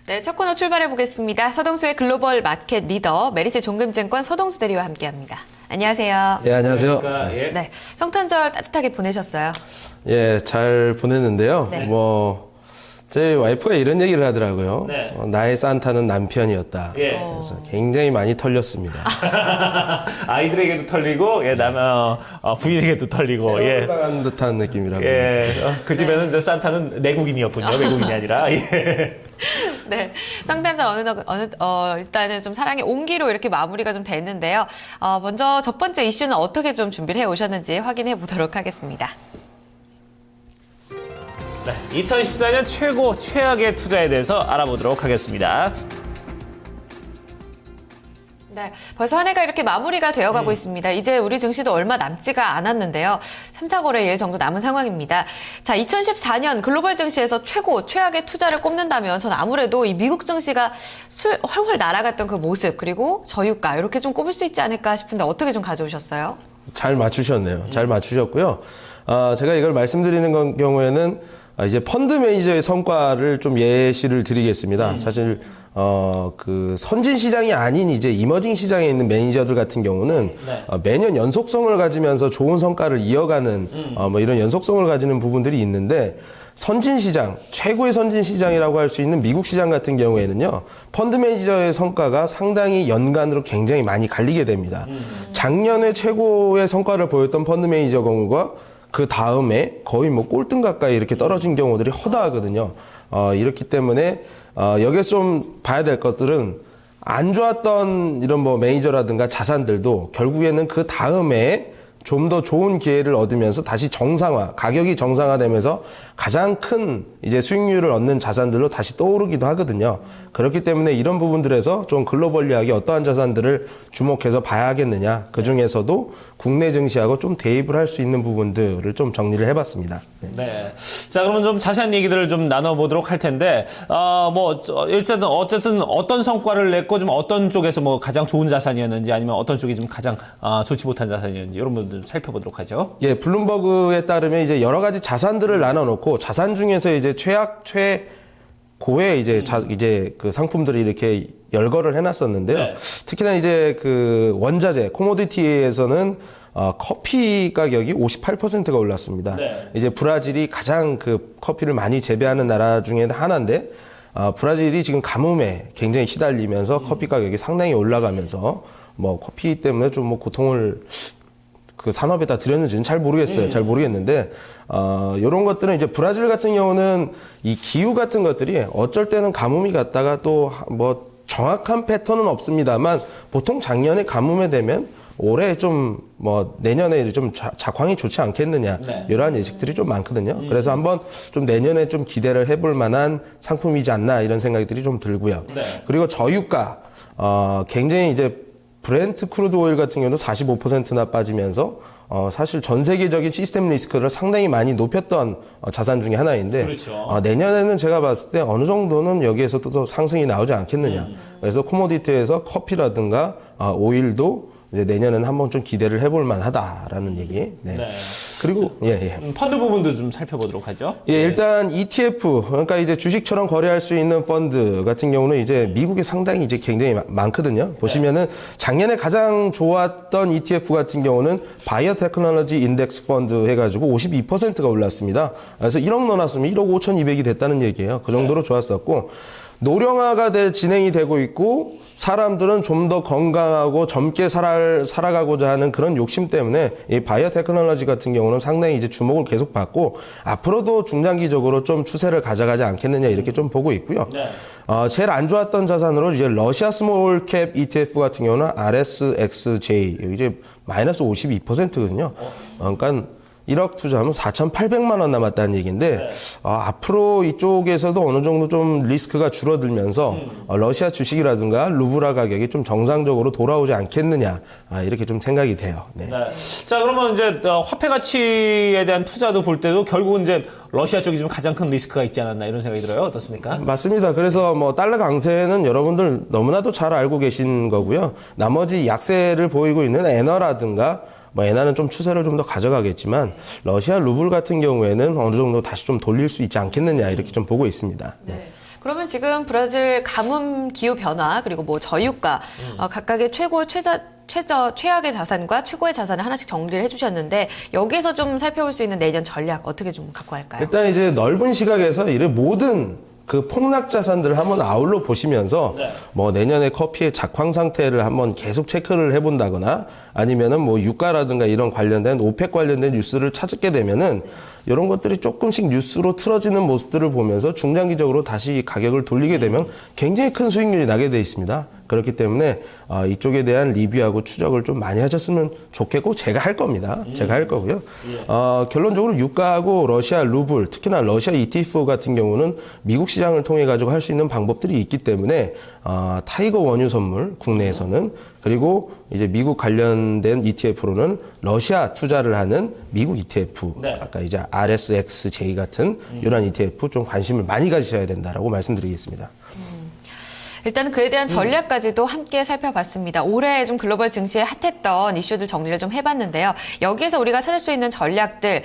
네, 첫 코너 출발해 보겠습니다. 서동수의 글로벌 마켓 리더 메리츠 종금증권 서동수 대리와 함께합니다. 안녕하세요. 예, 안녕하세요. 예. 네, 성탄절 따뜻하게 보내셨어요? 예, 잘 보냈는데요. 네. 제 와이프가 이런 얘기를 하더라고요. 네. 나의 산타는 남편이었다. 예. 그래서 굉장히 많이 털렸습니다. 아이들에게도 털리고, 예, 부인에게도 털리고, 예. 당한 듯한 느낌이라고. 예. 그 집에는 저 산타는 내국인이었군요. 외국인이 아니라. 예. 네, 성탄절 일단은 좀 사랑의 온기로 이렇게 마무리가 좀 됐는데요. 먼저 첫 번째 이슈는 어떻게 좀 준비를 해 오셨는지 확인해 보도록 하겠습니다. 네, 2014년 최고 최악의 투자에 대해서 알아보도록 하겠습니다. 네, 벌써 한 해가 이렇게 마무리가 되어가고 있습니다. 이제 우리 증시도 얼마 남지가 않았는데요. 3, 4거래일 정도 남은 상황입니다. 자, 2014년 글로벌 증시에서 최악의 투자를 꼽는다면 전 아무래도 이 미국 증시가 훨훨 날아갔던 그 모습, 그리고 저유가 이렇게 좀 꼽을 수 있지 않을까 싶은데 어떻게 좀 가져오셨어요? 잘 맞추셨네요. 잘 맞추셨고요. 제가 이걸 말씀드리는 경우에는 이제 펀드 매니저의 성과를 좀 예시를 드리겠습니다. 사실 그 선진 시장이 아닌 이제 이머징 시장에 있는 매니저들 같은 경우는 네. 매년 연속성을 가지면서 좋은 성과를 이어가는 뭐 이런 연속성을 가지는 부분들이 있는데, 선진 시장, 최고의 선진 시장이라고 할 수 있는 미국 시장 같은 경우에는요, 펀드 매니저의 성과가 상당히 연간으로 굉장히 많이 갈리게 됩니다. 작년에 최고의 성과를 보였던 펀드 매니저 경우가 그 다음에 거의 뭐 꼴등 가까이 이렇게 떨어진 경우들이 허다하거든요. 이렇기 때문에 여기서 좀 봐야 될 것들은, 안 좋았던 이런 뭐 매니저라든가 자산들도 결국에는 그 다음에 좀 더 좋은 기회를 얻으면서 다시 가격이 정상화되면서 가장 큰 이제 수익률을 얻는 자산들로 다시 떠오르기도 하거든요. 그렇기 때문에 이런 부분들에서 좀 글로벌리하게 어떠한 자산들을 주목해서 봐야 하겠느냐. 그 중에서도 국내 증시하고 좀 대입을 할 수 있는 부분들을 좀 정리를 해봤습니다. 네. 자, 그러면 좀 자세한 얘기들을 좀 나눠보도록 할 텐데, 일단은 어쨌든 어떤 성과를 냈고 좀 어떤 쪽에서 뭐 가장 좋은 자산이었는지, 아니면 어떤 쪽이 좀 가장 좋지 못한 자산이었는지, 이런 부분들 좀 살펴보도록 하죠. 예, 블룸버그에 따르면 이제 여러 가지 자산들을 나눠놓고, 자산 중에서 이제 최고의 이제 그 상품들을 이렇게 열거를 해놨었는데요. 네. 특히나 이제 그 원자재, 코모디티에서는 커피 가격이 58%가 올랐습니다. 네. 이제 브라질이 가장 그 커피를 많이 재배하는 나라 중에 하나인데, 브라질이 지금 가뭄에 굉장히 시달리면서 커피 가격이 상당히 올라가면서 뭐 커피 때문에 좀 뭐 고통을 그 산업에다 들였는지는 잘 모르겠어요. 잘 모르겠는데, 요런 것들은 이제 브라질 같은 경우는 이 기후 같은 것들이 어쩔 때는 가뭄이 갔다가 또 뭐 정확한 패턴은 없습니다만, 보통 작년에 가뭄에 되면 올해 좀 뭐 내년에 좀 작황이 좋지 않겠느냐. 네. 이러한 예측들이 좀 많거든요. 그래서 한번 좀 내년에 좀 기대를 해볼 만한 상품이지 않나, 이런 생각들이 좀 들고요. 네. 그리고 저유가, 굉장히 이제 브렌트 크루드 오일 같은 경우도 45%나 빠지면서 사실 전 세계적인 시스템 리스크를 상당히 많이 높였던 자산 중에 하나인데, 그렇죠. 내년에는 제가 봤을 때 어느 정도는 여기에서도 또 상승이 나오지 않겠느냐. 그래서 코모디티에서 커피라든가 오일도 이제 내년에는 한번 좀 기대를 해볼 만하다라는 얘기. 네. 네. 그리고 예. 펀드 부분도 좀 살펴보도록 하죠. 예, 일단 ETF, 그러니까 이제 주식처럼 거래할 수 있는 펀드 같은 경우는 이제 미국에 상당히 이제 굉장히 많거든요. 보시면은 작년에 가장 좋았던 ETF 같은 경우는 바이오 테크놀로지 인덱스 펀드 해가지고 52%가 올랐습니다. 그래서 1억 넣어놨으면 1억 5,200이 됐다는 얘기예요. 그 정도로 좋았었고, 노령화가 진행이 되고 있고, 사람들은 좀 더 건강하고 젊게 살아가고자 하는 그런 욕심 때문에 이 바이오 테크놀로지 같은 경우는 상당히 이제 주목을 계속 받고, 앞으로도 중장기적으로 좀 추세를 가져가지 않겠느냐, 이렇게 좀 보고 있고요. 네. 제일 안 좋았던 자산으로 이제 러시아 스몰 캡 ETF 같은 경우는 RSXJ, 이제 마이너스 52%거든요. 그러니까 1억 투자하면 4,800만 원 남았다는 얘기인데, 네. 앞으로 이쪽에서도 어느 정도 좀 리스크가 줄어들면서 러시아 주식이라든가 루브라 가격이 좀 정상적으로 돌아오지 않겠느냐, 이렇게 좀 생각이 돼요. 네. 네. 자, 그러면 이제 화폐 가치에 대한 투자도 볼 때도 결국은 이제 러시아 쪽이 좀 가장 큰 리스크가 있지 않았나, 이런 생각이 들어요. 어떻습니까? 맞습니다. 그래서 뭐 달러 강세는 여러분들 너무나도 잘 알고 계신 거고요. 나머지 약세를 보이고 있는 엔화라든가, 뭐 엔화는 좀 추세를 좀 더 가져가겠지만, 러시아 루블 같은 경우에는 어느 정도 다시 좀 돌릴 수 있지 않겠느냐, 이렇게 좀 보고 있습니다. 네. 그러면 지금 브라질 가뭄 기후 변화 그리고 뭐 저유가 각각의 최악의 자산과 최고의 자산을 하나씩 정리를 해주셨는데 여기에서 좀 살펴볼 수 있는 내년 전략 어떻게 좀 갖고 갈까요? 일단 이제 넓은 시각에서 이 모든 그 폭락 자산들을 한번 아울러 보시면서 뭐 내년에 커피의 작황 상태를 한번 계속 체크를 해본다거나 아니면은 뭐 유가라든가 이런 관련된 오펙 관련된 뉴스를 찾게 되면은 이런 것들이 조금씩 뉴스로 틀어지는 모습들을 보면서 중장기적으로 다시 가격을 돌리게 되면 굉장히 큰 수익률이 나게 돼 있습니다. 그렇기 때문에 이쪽에 대한 리뷰하고 추적을 좀 많이 하셨으면 좋겠고 제가 할 겁니다. 제가 할 거고요. 결론적으로 유가하고 러시아 루블, 특히나 러시아 ETF 같은 경우는 미국 시장을 통해 가지고 할 수 있는 방법들이 있기 때문에 타이거 원유 선물 국내에서는 그리고 이제 미국 관련된 ETF로는 러시아 투자를 하는 미국 ETF, 아까 이제 RSXJ 같은 이런 ETF 좀 관심을 많이 가지셔야 된다라고 말씀드리겠습니다. 일단은 그에 대한 전략까지도 함께 살펴봤습니다. 올해 좀 글로벌 증시에 핫했던 이슈들 정리를 좀 해봤는데요. 여기에서 우리가 찾을 수 있는 전략들,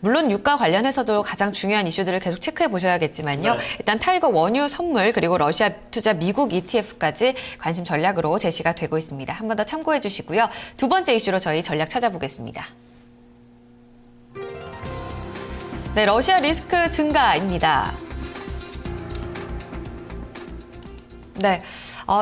물론 유가 관련해서도 가장 중요한 이슈들을 계속 체크해 보셔야겠지만요. 일단 타이거 원유 선물 그리고 러시아 투자 미국 ETF까지 관심 전략으로 제시가 되고 있습니다. 한 번 더 참고해 주시고요. 두 번째 이슈로 저희 전략 찾아보겠습니다. 네, 러시아 리스크 증가입니다. 네.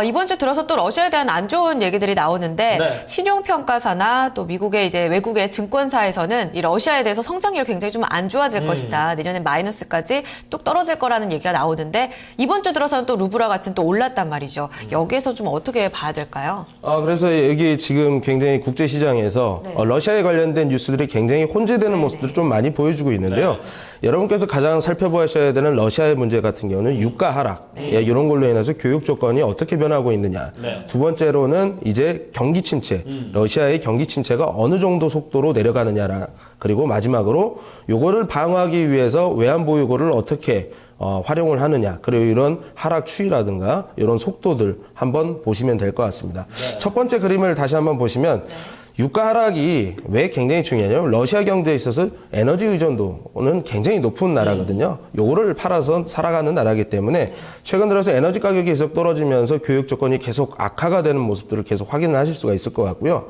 이번 주 들어서 또 러시아에 대한 안 좋은 얘기들이 나오는데 신용평가사나 또 미국의 이제 외국의 증권사에서는 이 러시아에 대해서 성장률이 굉장히 좀 안 좋아질 것이다. 내년에 마이너스까지 뚝 떨어질 거라는 얘기가 나오는데 이번 주 들어서는 또 루브라 가치는 또 올랐단 말이죠. 여기에서 좀 어떻게 봐야 될까요? 그래서 여기 지금 굉장히 국제시장에서 러시아에 관련된 뉴스들이 굉장히 혼재되는 모습들을 좀 많이 보여주고 있는데요. 여러분께서 가장 살펴보셔야 되는 러시아의 문제 같은 경우는 유가 하락, 이런 걸로 인해서 교육 조건이 어떻게 변하고 있느냐. 두 번째로는 이제 경기 침체, 러시아의 경기 침체가 어느 정도 속도로 내려가느냐. 그리고 마지막으로 요거를 방어하기 위해서 외환보유고를 어떻게 활용을 하느냐. 그리고 이런 하락 추이라든가 이런 속도들 한번 보시면 될 것 같습니다. 첫 번째 그림을 다시 한번 보시면 유가 하락이 왜 굉장히 중요하냐면 러시아 경제에 있어서 에너지 의존도는 굉장히 높은 나라거든요. 요거를 팔아서 살아가는 나라이기 때문에 최근 들어서 에너지 가격이 계속 떨어지면서 교육 조건이 계속 악화가 되는 모습들을 계속 확인을 하실 수가 있을 것 같고요.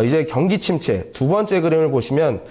이제 경기 침체 두 번째 그림을 보시면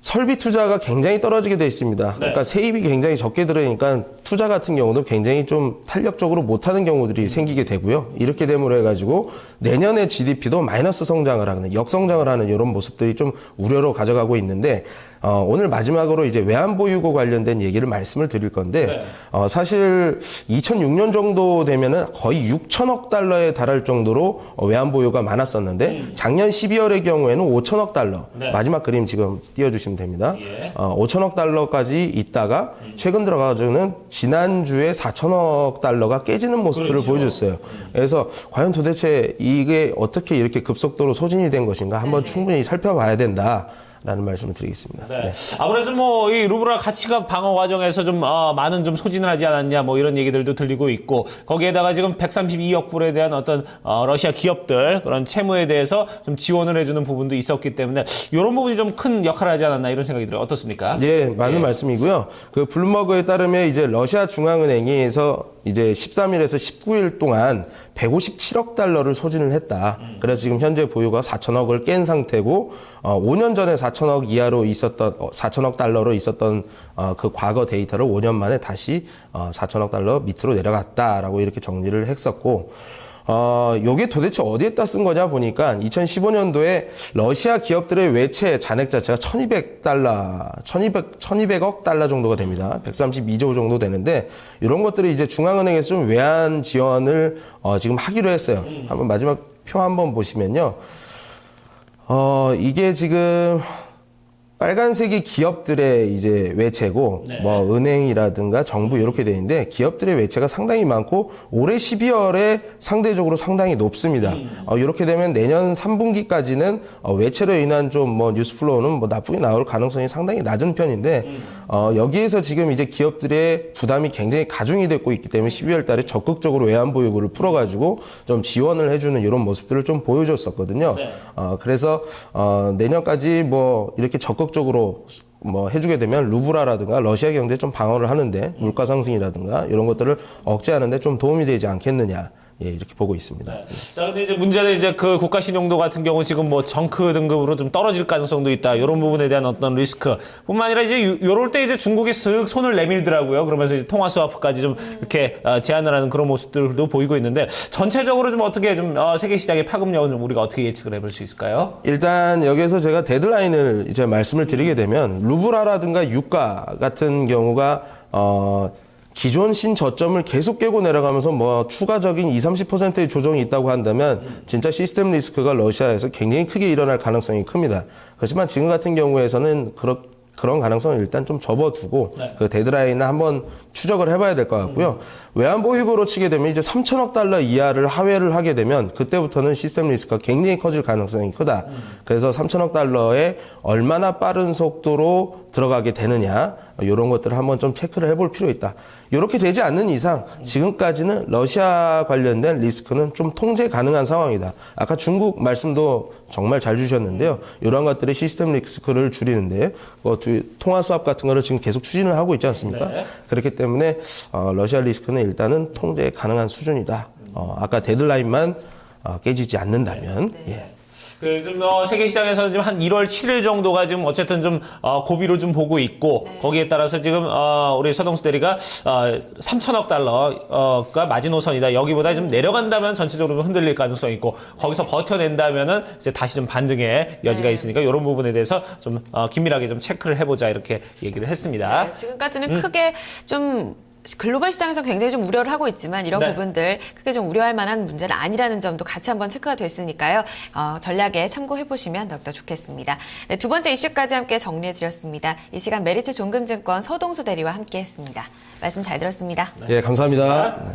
설비 투자가 굉장히 떨어지게 돼 있습니다. 그러니까 세입이 굉장히 적게 들어오니까 투자 같은 경우도 굉장히 좀 탄력적으로 못하는 경우들이 생기게 되고요. 이렇게 됨으로 해가지고 내년에 GDP도 마이너스 성장을 하는, 역성장을 하는 이런 모습들이 좀 우려로 가져가고 있는데 오늘 마지막으로 이제 외환보유고 관련된 얘기를 말씀을 드릴 건데 사실 2006년 정도 되면은 거의 6천억 달러에 달할 정도로 외환보유가 많았었는데 작년 12월의 경우에는 5천억 달러 마지막 그림 지금 띄워주시면 됩니다. 5천억 달러까지 있다가 최근 들어가서는 지난주에 4천억 달러가 깨지는 모습들을 보여줬어요. 그래서 과연 도대체 이게 어떻게 이렇게 급속도로 소진이 된 것인가 한번 충분히 살펴봐야 된다. 라는 말씀을 드리겠습니다. 아무래도 뭐 이 루브라 가치가 방어 과정에서 좀 많은 좀 소진을 하지 않았냐 뭐 이런 얘기들도 들리고 있고 거기에다가 지금 132억 불에 대한 어떤 러시아 기업들 그런 채무에 대해서 좀 지원을 해주는 부분도 있었기 때문에 이런 부분이 좀 큰 역할을 하지 않았나 이런 생각이 들어요. 어떻습니까? 예, 맞는 말씀이고요. 그 블룸버그에 따르면 이제 러시아 중앙은행에서 이제 13일에서 19일 동안 157억 달러를 소진을 했다. 그래서 지금 현재 보유가 4천억을 깬 상태고 5년 전에 4천억 이하로 있었던 4천억 달러로 있었던 그 과거 데이터를 5년 만에 다시 4천억 달러 밑으로 내려갔다라고 이렇게 정리를 했었고 요게 도대체 어디에다 쓴 거냐 보니까 2015년도에 러시아 기업들의 외채 잔액 자체가 1200억 달러 정도가 됩니다. 132조 정도 되는데 이런 것들이 이제 중앙은행에서 좀 외환 지원을 지금 하기로 했어요. 한번 마지막 표 한번 보시면요. 이게 지금 빨간색이 기업들의 이제 외채고 뭐 은행이라든가 정부 이렇게 돼 있는데 기업들의 외채가 상당히 많고 올해 12월에 상대적으로 상당히 높습니다. 이렇게 되면 내년 3분기까지는 외채로 인한 좀 뭐 뉴스플로우는 뭐 나쁘게 나올 가능성이 상당히 낮은 편인데 여기에서 지금 이제 기업들의 부담이 굉장히 가중이 되고 있기 때문에 12월 달에 적극적으로 외환보유고를 풀어가지고 좀 지원을 해주는 이런 모습들을 좀 보여줬었거든요. 그래서 내년까지 뭐 이렇게 적극적으로 뭐 해주게 되면 루블화라든가 러시아 경제 좀 방어를 하는데 물가 상승이라든가 이런 것들을 억제하는데 좀 도움이 되지 않겠느냐. 예, 이렇게 보고 있습니다. 네. 자, 근데 이제 문제는 이제 그 국가 신용도 같은 경우 지금 뭐 정크 등급으로 좀 떨어질 가능성도 있다. 이런 부분에 대한 어떤 리스크. 뿐만 아니라 이제 요럴 때 이제 중국이 쓱 손을 내밀더라고요. 그러면서 이제 통화 스와프까지 좀 이렇게 제한을 하는 그런 모습들도 보이고 있는데 전체적으로 좀 어떻게 좀 세계 시장의 파급력은 좀 우리가 어떻게 예측을 해볼 수 있을까요? 일단 여기서 제가 데드라인을 이제 말씀을 드리게 되면 루블화라든가 유가 같은 경우가 기존 신저점을 계속 깨고 내려가면서 뭐 추가적인 20-30%의 조정이 있다고 한다면 진짜 시스템 리스크가 러시아에서 굉장히 크게 일어날 가능성이 큽니다. 그렇지만 지금 같은 경우에서는 그런 가능성을 일단 좀 접어두고 그 데드라인을 한번 추적을 해봐야 될 것 같고요. 외환보유고로 치게 되면 이제 3천억 달러 이하를 하회를 하게 되면 그때부터는 시스템 리스크가 굉장히 커질 가능성이 크다. 그래서 3천억 달러에 얼마나 빠른 속도로 들어가게 되느냐 이런 것들을 한번 좀 체크를 해볼 필요 있다. 이렇게 되지 않는 이상 지금까지는 러시아 관련된 리스크는 좀 통제 가능한 상황이다. 아까 중국 말씀도 정말 잘 주셨는데요. 이런 것들이 시스템 리스크를 줄이는데 통화 수합 같은 거를 지금 계속 추진을 하고 있지 않습니까? 네. 그렇기 때문에 러시아 리스크는 일단은 통제 가능한 수준이다. 아까 데드라인만 깨지지 않는다면 예. 그 좀 세계 시장에서는 지금 한 1월 7일 정도가 지금 어쨌든 좀 고비로 좀 보고 있고 거기에 따라서 지금 우리 서동수 대리가 3천억 달러가 마지노선이다. 여기보다 좀 내려간다면 전체적으로 흔들릴 가능성이 있고 거기서 버텨낸다면은 이제 다시 좀 반등의 여지가 있으니까 이런 부분에 대해서 좀 긴밀하게 좀 체크를 해보자 이렇게 얘기를 했습니다. 네, 지금까지는 크게 좀 글로벌 시장에서 굉장히 좀 우려를 하고 있지만 이런 네. 부분들 크게 좀 우려할 만한 문제는 아니라는 점도 같이 한번 체크가 됐으니까요. 전략에 참고해보시면 더욱더 좋겠습니다. 네, 두 번째 이슈까지 함께 정리해드렸습니다. 이 시간 메리츠 종금증권 서동수 대리와 함께했습니다. 말씀 잘 들었습니다. 예, 감사합니다. 네.